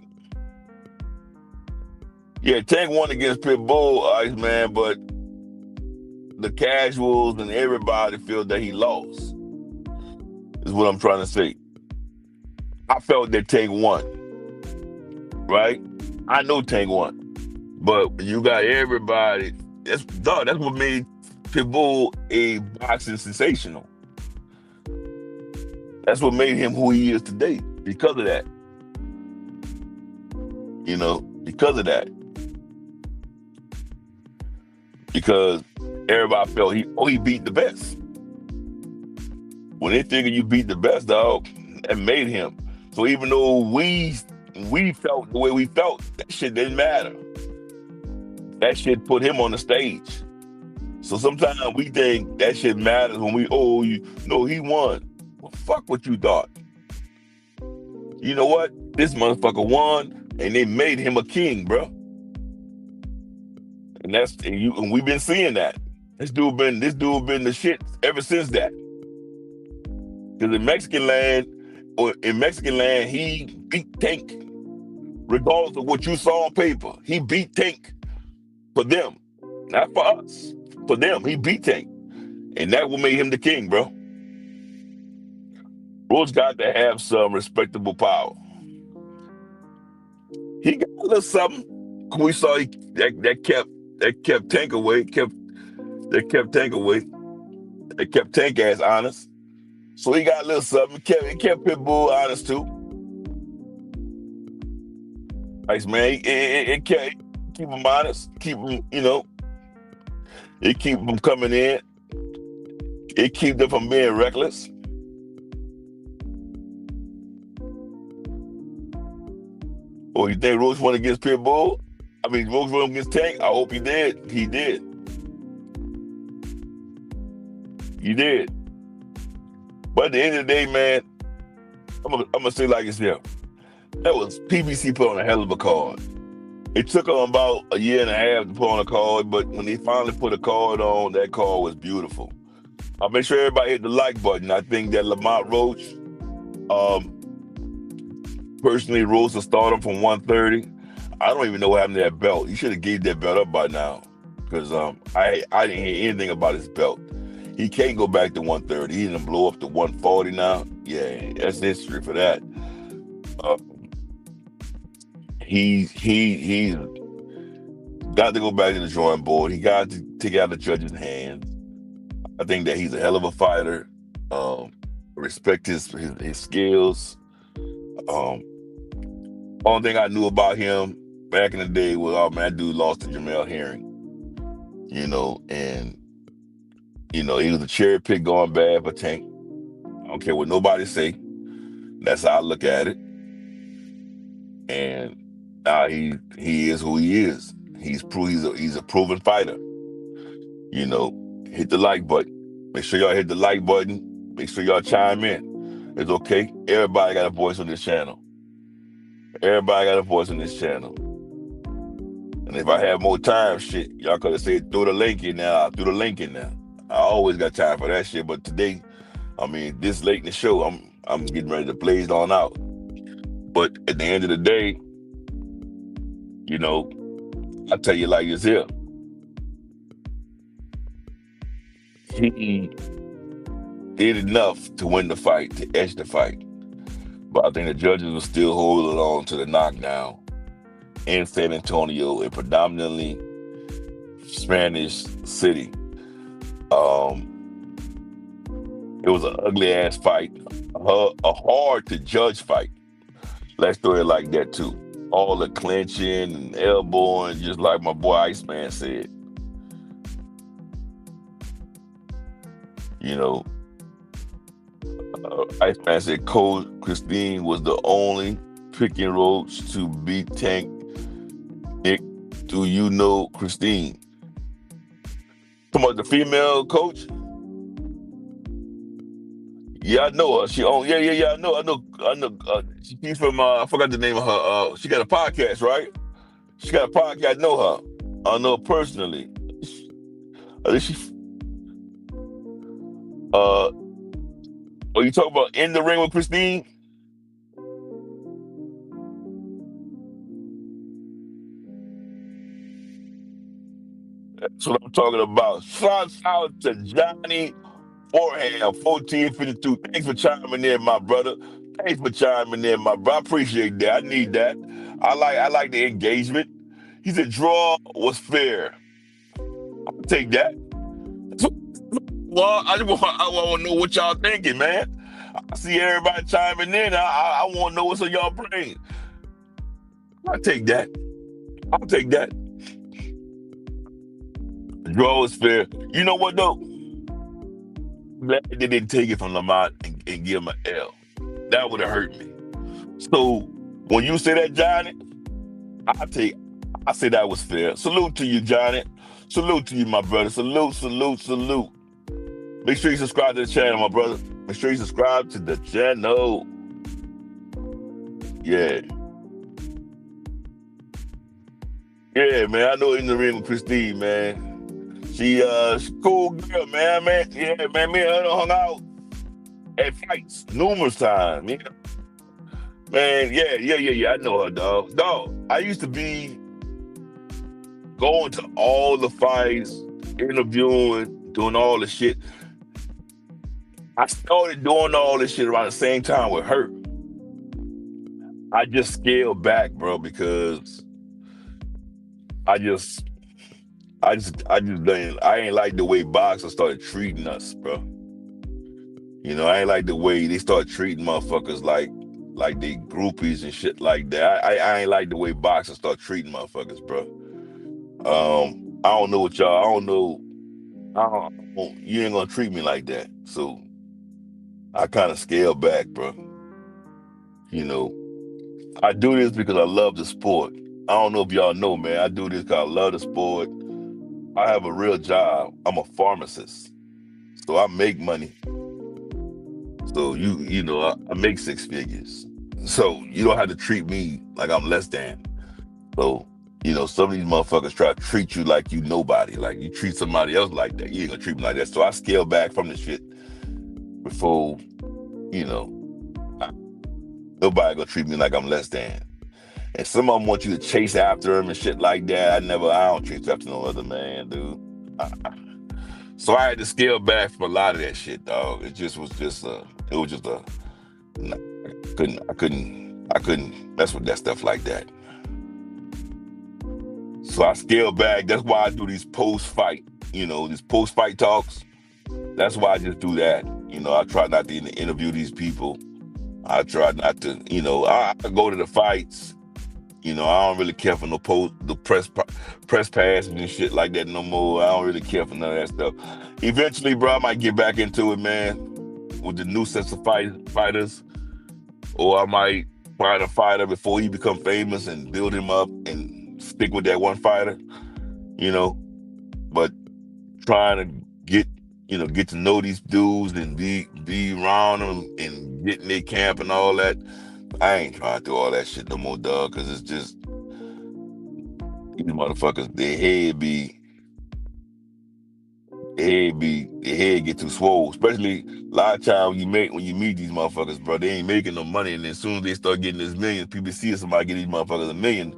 Yeah, Tank won against Pittbull, Ice Man, but the casuals and everybody feel that he lost. Is what I'm trying to say. I felt that Tank won, right? I know Tank won, but you got everybody. That's what made Pittbull a boxing sensational. That's what made him who he is today, because of that. You know, because of that. Because everybody felt he beat the best. When they figured you beat the best, dog, that made him. So even though we felt the way we felt, that shit didn't matter. That shit put him on the stage. So sometimes we think that shit matters when he won. Well, fuck what you thought. You know what? This motherfucker won, and they made him a king, bro. And we've been seeing that. This dude been the shit ever since that. Because in Mexican land, he beat Tank. Regardless of what you saw on paper, he beat Tank for them, not for us. For them, he beat Tank, and that will make him the king, bro. Roach got to have some respectable power. He got a little something. We saw that kept Tank away. That kept Tank ass honest. So he got a little something. It kept Pittbull honest too. Nice, man. It keep him honest. Keep him, it keep them coming in. It keep them from being reckless. Or you think Roach won against Pittbull? I mean, vote for him against Tank. I hope he did. He did. He did. But at the end of the day, man, I'm gonna say like it's here. That was PBC put on a hell of a card. It took them about a year and a half to put on a card, but when they finally put a card on, that card was beautiful. I'll make sure everybody hit the like button. I think that Lamont Roach, um, personally, rose to stardom from 130. I don't even know what happened to that belt. He should have gave that belt up by now, because I didn't hear anything about his belt. He can't go back to 130. He didn't blow up to 140 now. Yeah, that's history for that. Uh, he's got to go back to the drawing board. He got to take out the judge's hands. I think that he's a hell of a fighter. Respect his skills. Um, Only thing I knew about him back in the day was, oh man, that dude lost to Jamel Herring. And he was a cherry pick going bad for Tank. I don't care what nobody say. That's how I look at it. And now he is who he is. He's a proven fighter. Hit the like button. Make sure y'all hit the like button. Make sure y'all chime in. It's okay. Everybody got a voice on this channel. Everybody got a voice on this channel. And if I had more time, shit, y'all could have said throw the link in now. I'll throw the link in now. I always got time for that shit. But today, this late in the show, I'm getting ready to blaze on out. But at the end of the day, I tell you like it's here. He did enough to win the fight, to edge the fight. But I think the judges were still holding on to the knockdown in San Antonio, a predominantly Spanish city. It was an ugly ass fight, a hard to judge fight. Let's throw it like that too. All the clinching and elbowing, just like my boy Iceman said. Iceman said Coach Christine was the only picking Roach to beat Tank. Nick, do you know Christine? Come on, the female coach? Yeah, I know her. I know. She's from I forgot the name of her. She got a podcast, right? She got a podcast. I know her. I know her personally. Are you talking about in the ring with Christine? That's what I'm talking about. Shouts out to Johnny Forham, 1452. Thanks for chiming in, my brother. Thanks for chiming in, my brother. I appreciate that. I need that. I like the engagement. He said draw was fair. I'll take that. Well, I want to know what y'all thinking, man. I see everybody chiming in. I want to know what's on y'all brain. I'll take that. I'll take that. The draw was fair. You know what, though? I'm glad they didn't take it from Lamont and give him an L. That would have hurt me. So when you say that, Johnny, I say that was fair. Salute to you, Johnny. Salute to you, my brother. Salute, salute, salute. Make sure you subscribe to the channel, my brother. Make sure you subscribe to the channel. Yeah. Yeah, man. I know in the ring with Christine, man. She's a cool girl, man. Yeah, man. Me and her hung out at fights numerous times. Yeah. Man, yeah. I know her, dog. Dog, I used to be going to all the fights, interviewing, doing all the shit. I started doing all this shit around the same time with her. I just scaled back, bro, because I ain't like the way boxers started treating us, bro. I ain't like the way they start treating motherfuckers like they groupies and shit like that. I ain't like the way boxers start treating motherfuckers, bro. I don't know what y'all. I don't know. You ain't gonna treat me like that, so I kind of scale back, bro. I do this because I love the sport. I don't know if y'all know, man. I do this because I love the sport. I have a real job. I'm a pharmacist, so I make money. So I make six figures. So you don't have to treat me like I'm less than. So, some of these motherfuckers try to treat you like you nobody. Like you treat somebody else like that. You ain't gonna treat me like that. So I scale back from the shit before, you know, I- nobody gonna treat me like I'm less than. And some of them want you to chase after them and shit like that. I don't chase after no other man, dude. Uh, So I had to scale back from a lot of that shit, dog. It was just a, nah, I couldn't mess with that stuff like that. So I scaled back. That's why I do these post-fight, these post-fight talks. That's why I just do that. I try not to interview these people. I try not to, I go to the fights. I don't really care for the press passes and shit like that no more. I don't really care for none of that stuff. Eventually, bro, I might get back into it, man, with the new sets of fighters, or I might find a fighter before he become famous and build him up and stick with that one fighter, you know. But trying to get to know these dudes and be around them and get in their camp and all that. I ain't trying to do all that shit no more, dog, because it's just these motherfuckers, their head get too swole. Especially a lot of times when you meet these motherfuckers, bro, they ain't making no money, and as soon as they start getting this million, people see somebody get these motherfuckers a million,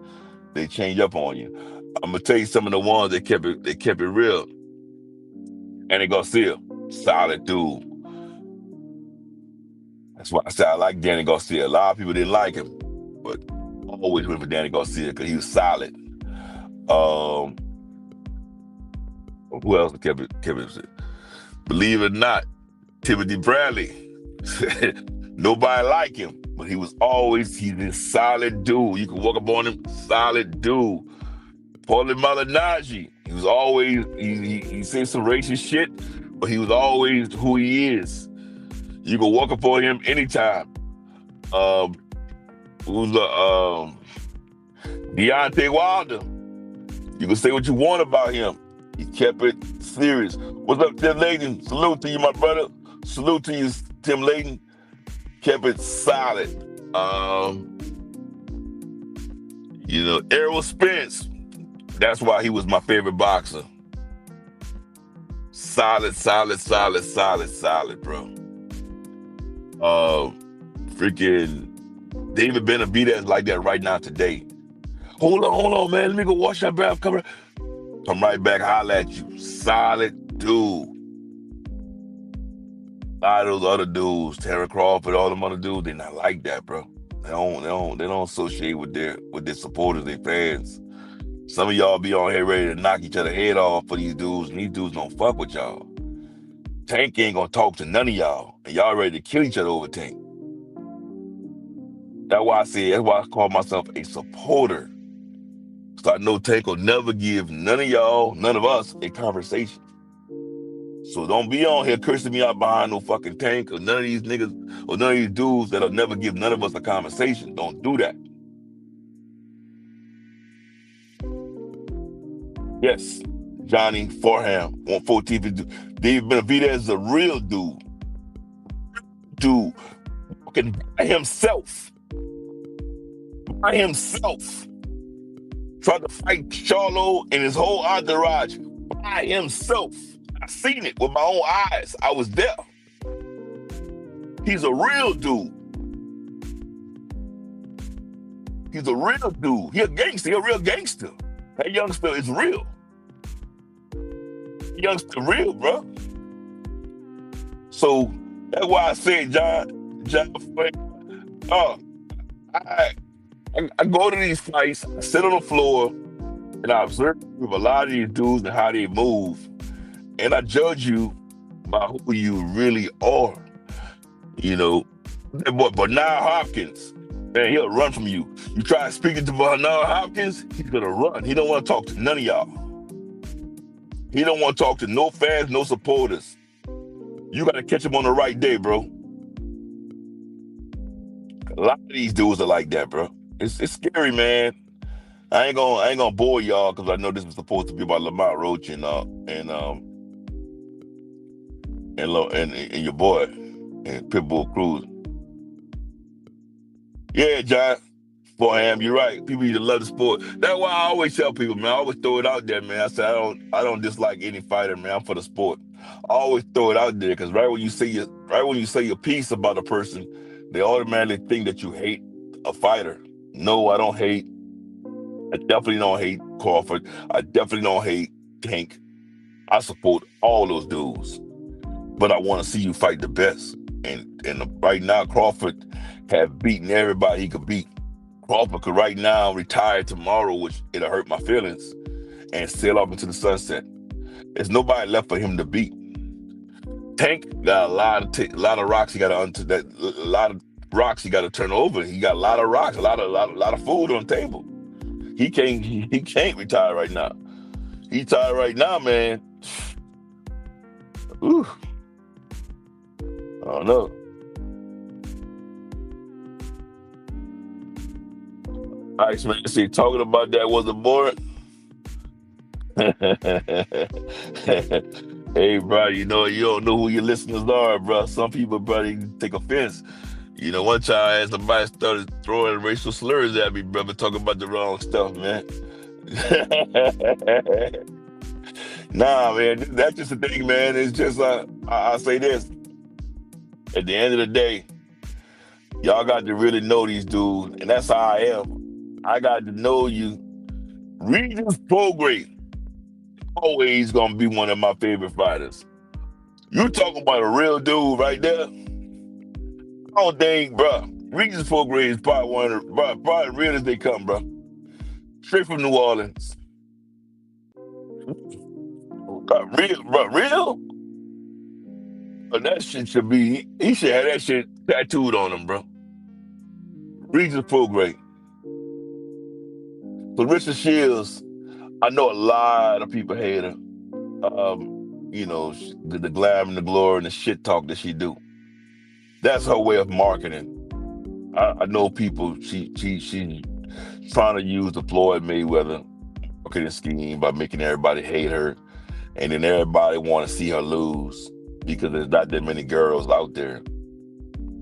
they change up on you. I'm gonna tell you some of the ones that kept it real. Danny Garcia, solid dude. That's why I said I like Danny Garcia. A lot of people didn't like him, but I always went for Danny Garcia because he was solid. Um, who else kept it? Believe it or not, Timothy Bradley. Nobody like him, but he's this solid dude. You can walk up on him, solid dude. Paulie Malignaggi, he was always he said some racist shit, but he was always who he is. You can walk up on him anytime. Um, who's the Deontay Wilder? You can say what you want about him. He kept it serious. What's up, Tim Layton? Salute to you, my brother. Salute to you, Tim Layton. Kept it solid. Errol Spence. That's why he was my favorite boxer. Solid, solid, solid, solid, solid, bro. Freaking David Benavidez like that right now today. Hold on, man. Let me go wash that breath. Come right back, holler at you. Solid dude. A lot of those other dudes, Terry Crawford, all them other dudes, they not like that, bro. They don't associate with their supporters, their fans. Some of y'all be on here ready to knock each other head off for these dudes, and these dudes don't fuck with y'all. Tank ain't gonna talk to none of y'all, and y'all ready to kill each other over Tank. That's why I call myself a supporter. So I know Tank will never give none of y'all, none of us, a conversation. So don't be on here cursing me out behind no fucking Tank or none of these niggas or none of these dudes that'll never give none of us a conversation. Don't do that. Yes, Johnny Forham on 14. David Benavidez is a real dude. Dude, walking by himself. By himself. Tried to fight Charlo and his whole entourage by himself. I seen it with my own eyes. I was there. He's a real dude. He's a real dude. He a gangster. He a real gangster. That youngster is real. Youngster real, bro. So that's why I said, John, I go to these fights, I sit on the floor, and I observe a lot of these dudes and how they move, and I judge you by who you really are. But Bernard Hopkins, man, he'll run from you. You try speaking to Bernard Hopkins, he's gonna run. He don't want to talk to none of y'all. He don't want to talk to no fans, no supporters. You gotta catch him on the right day, bro. A lot of these dudes are like that, bro. It's scary, man. I ain't gonna bore y'all because I know this was supposed to be about Lamont Roach and your boy and Pittbull Cruz. Yeah, John. Ham, you're right. People need to love the sport. That's why I always tell people, man. I always throw it out there, man. I say I don't dislike any fighter, man. I'm for the sport. I always throw it out there because right when you say your piece about a person, they automatically think that you hate a fighter. No, I don't hate. I definitely don't hate Crawford. I definitely don't hate Tank. I support all those dudes, but I want to see you fight the best. And right now, Crawford have beaten everybody he could beat. Crawford could right now retire tomorrow, which it'll hurt my feelings, and sail off into the sunset. There's nobody left for him to beat. Tank got a lot of rocks he got to a lot of rocks he got to turn over. He got a lot of rocks, a lot of food on the table. He can't retire right now. He tired right now, man. Ooh, I don't know. Iceman, see, talking about that wasn't boring. Hey, bro, you don't know who your listeners are, bro. Some people, bro, they take offense. One time I had somebody started throwing racial slurs at me, brother, talking about the wrong stuff, man. Nah, man, that's just the thing, man. It's just, I say this. At the end of the day, y'all got to really know these dudes, and that's how I am. I got to know you. Regis Prograde, always gonna be one of my favorite fighters. You talking about a real dude right there? I don't think, bro. Regis Prograde is probably one of the, bro, probably real as they come, bro. Straight from New Orleans. Real, bro, real? But that shit should be, he should have that shit tattooed on him, bro. Regis Prograde. So Richard Shields, I know a lot of people hate her. The glam and the glory and the shit talk that she do. That's her way of marketing. I know people. She trying to use the Floyd Mayweather marketing scheme by making everybody hate her, and then everybody want to see her lose because there's not that many girls out there.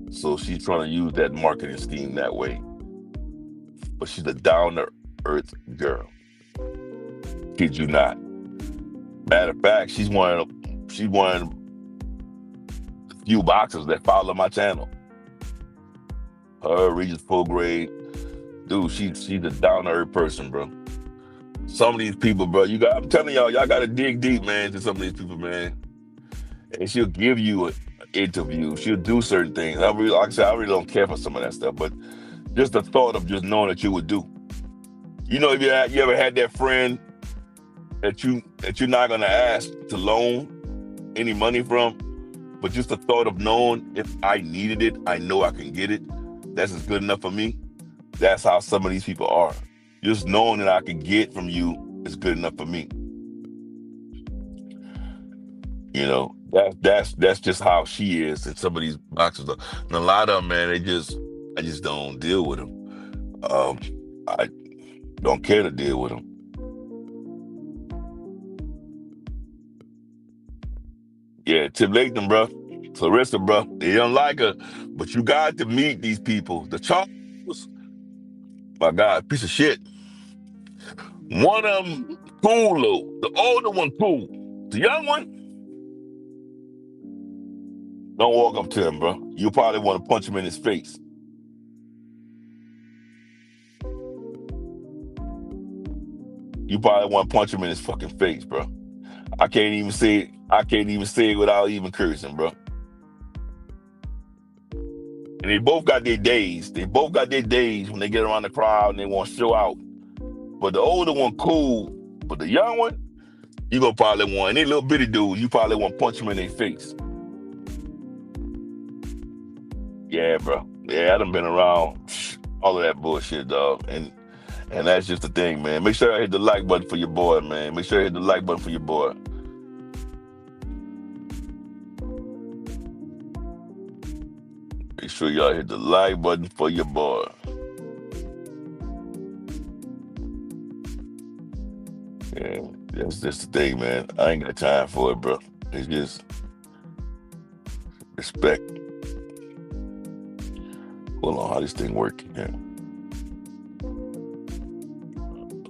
So she's trying to use that marketing scheme that way. But she's a down to earth girl. Kid you not. Matter of fact, she's one of the few boxers that follow my channel. Her, Regis Prograde, dude, she's a down to earth person, bro. Some of these people, bro, I'm telling y'all got to dig deep, man, to some of these people, man. And she'll give you an interview. She'll do certain things. Like I said, I really don't care for some of that stuff, but just the thought of just knowing that you would do. If you ever had that friend that you're not gonna ask to loan any money from, but just the thought of knowing if I needed it, I know I can get it. That's just good enough for me. That's how some of these people are. Just knowing that I can get from you is good enough for me. That's just how she is. And some of these boxers, and a lot of them, man, I just don't deal with them. I don't care to deal with them. Yeah, Tim Latham, bro. Clarissa, bro. They don't like her, but you got to meet these people. The Charles, my God, piece of shit. One of them cool, though. The older one cool. The young one, don't walk up to him, bro. You probably want to punch him in his face. You probably want to punch him in his fucking face, bro. I can't even say it. I can't even say it without even cursing, bro. And they both got their days. They both got their days when they get around the crowd and they want to show out. But the older one, cool. But the young one, you gonna probably want, and they little bitty dudes, you probably want to punch them in their face. Yeah, bro. Yeah, I done been around all of that bullshit, dog. And that's just the thing, man. Make sure I hit the like button for your boy, man. Make sure I hit the like button for your boy. Make sure y'all hit the like button for your boy. Yeah, that's just the thing, man. I ain't got time for it, bro. It's just respect. Hold on, how this thing working? Yeah.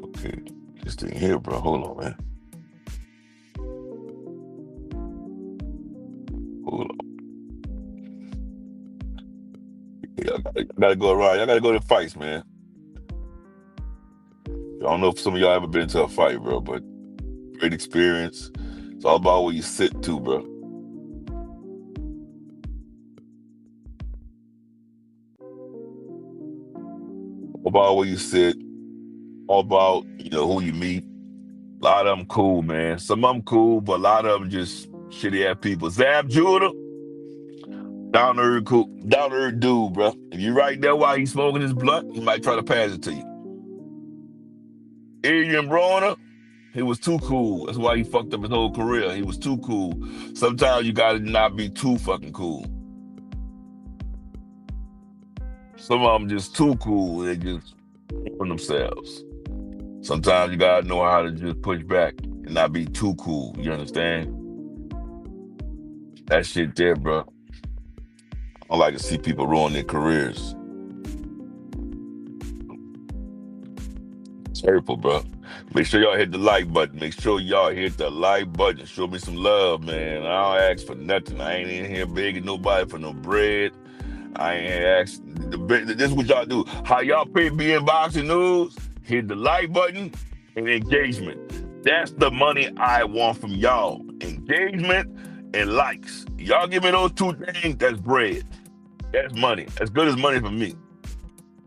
Okay, this thing here, bro. Hold on, man. Hold on. Y'all gotta go around. Y'all gotta go to fights, man. I don't know if some of y'all ever been to a fight, bro, but great experience. It's all about where you sit too, bro. All about where you sit. All about who you meet. A lot of them cool, man. Some of them cool, but a lot of them just shitty ass people. Zab Judah, down to earth cool, down to earth dude, bro. If you right there while he's smoking his blunt, he might try to pass it to you. Adrian Broner, he was too cool. That's why he fucked up his whole career. He was too cool. Sometimes you gotta not be too fucking cool. Some of them just too cool. They just on themselves. Sometimes you gotta know how to just push back and not be too cool. You understand? That shit there, bro. I don't like to see people ruin their careers. It's hurtful, bro. Make sure y'all hit the like button. Make sure y'all hit the like button. Show me some love, man. I don't ask for nothing. I ain't in here begging nobody for no bread. I ain't ask. This is what y'all do. How y'all pay being boxing news? Hit the like button and engagement. That's the money I want from y'all. Engagement and likes. Y'all give me those two things, that's bread. That's money. As good as money for me.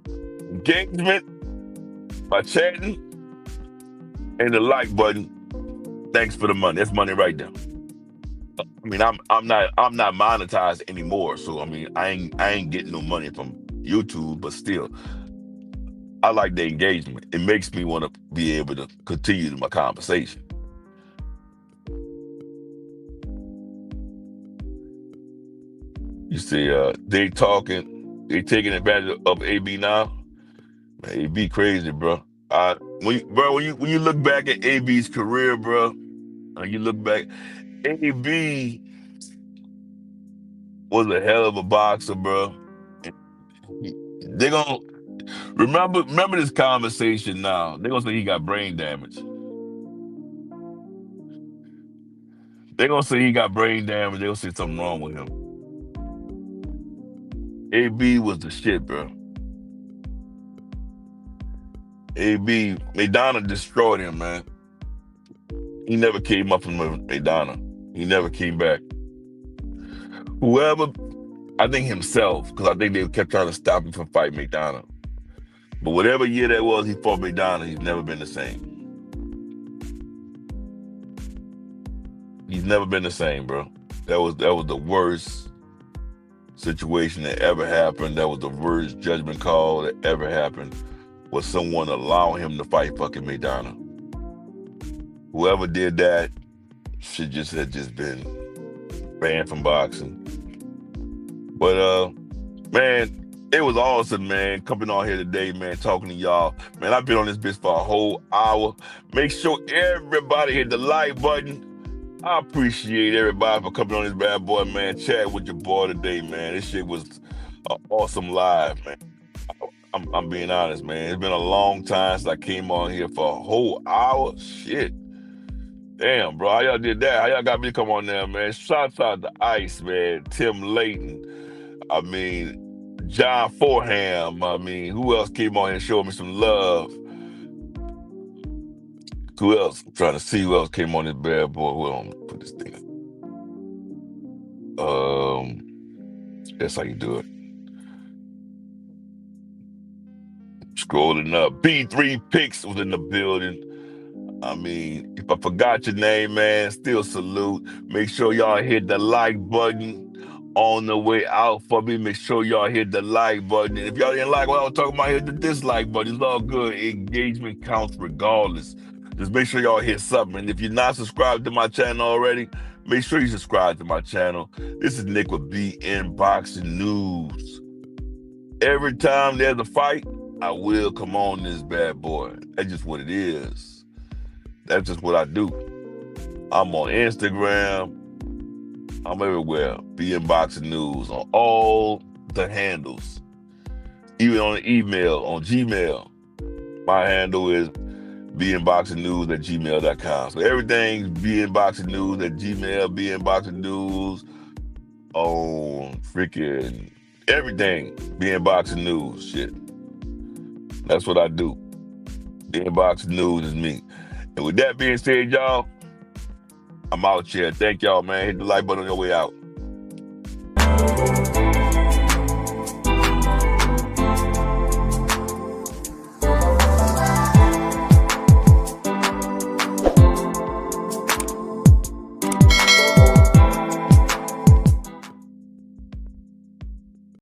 Engagement by chatting and the like button. Thanks for the money. That's money right there. I mean, I'm not monetized anymore, so I mean, I ain't getting no money from YouTube, but still, I like the engagement. It makes me want to be able to continue my conversation. You see, they taking advantage of AB now. Man, AB crazy, bro. When you look back at AB's career, bro, and you look back, AB was a hell of a boxer, bro. They're gonna remember this conversation now. They're gonna say he got brain damage. They're gonna say he got brain damage. They're gonna say something wrong with him. AB was the shit, bro. AB Maidana destroyed him, man. He never came up from Maidana. He never came back. Whoever, I think himself, because I think they kept trying to stop him from fighting Maidana. But whatever year that was, he fought Maidana. He's never been the same. He's never been the same, bro. That was the worst situation that ever happened. That was the worst judgment call that ever happened. Was someone allowing him to fight fucking Maidana? Whoever did that should just have just been banned from boxing. But man, it was awesome, man. Coming on here today, man, talking to y'all. Man, I've been on this bitch for a whole hour. Make sure everybody hit the like button. I appreciate everybody for coming on this bad boy, man. Chat with your boy today, man. This shit was an awesome live, man. I'm being honest, man. It's been a long time since I came on here for a whole hour. Shit. Damn, bro. How y'all did that? How y'all got me to come on there, man? Shouts out to Ice, man. Tim Layton. I mean, John Forham. I mean, who else came on here and showed me some love? Who else? I'm trying to see who else came on this bad boy. Hold on, put this thing up. That's how you do it. Scrolling up. B3 Picks was in the building. I mean, if I forgot your name, man, still salute. Make sure y'all hit the like button on the way out for me. Make sure y'all hit the like button. And if y'all didn't like what I was talking about, hit the dislike button. It's all good. Engagement counts regardless. Just make sure y'all hit something. And if you're not subscribed to my channel already, make sure you subscribe to my channel. This is Nick with BN Boxing News. Every time there's a fight, I will come on this bad boy. That's just what it is. That's just what I do. I'm on Instagram. I'm everywhere. Be Boxing News on all the handles. Even on the email, on Gmail. My handle is beinboxingnews@gmail.com. So everything's beinboxingnews@gmail, beinboxingnews on freaking everything. Boxing News, shit. That's what I do. Boxing News is me. And with that being said, y'all, I'm out here. Thank y'all, man. Hit the like button on your way out.